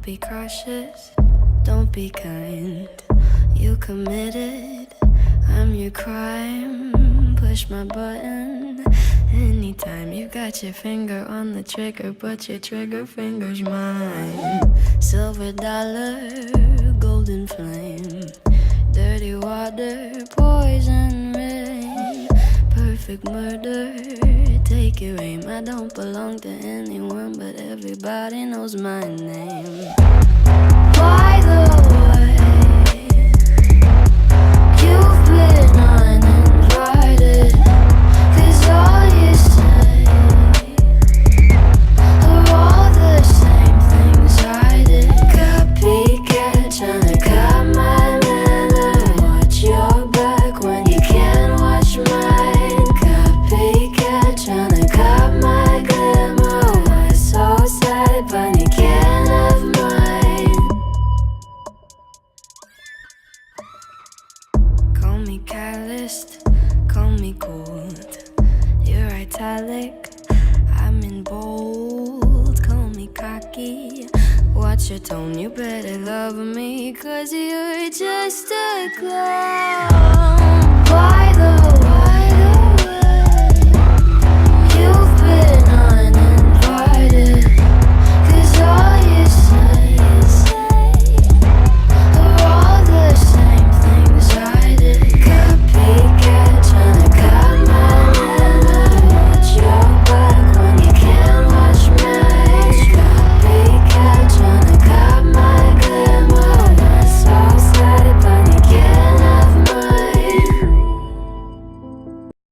be cautious, don't be kind. You committed, I'm your crime. Push my button anytime. You got your finger on the trigger, but your trigger finger's mine. Silver dollar, golden flame, dirty water, poison rain, perfect murder, take your aim. I don't belong to anyone, but everybody knows my name. By the way, you've been uninvited, 'cause all you say are all the same things I did. Copycat, tryna cut my manner. Watch your back when you can't watch mine. Copycat, tryna cut my glamour. Why so sad, but you can't have mine. Call me calloused, call me cold. You're italic, I'm in bold. Call me cocky, watch your tone. You better love me, 'cause you're just a clown.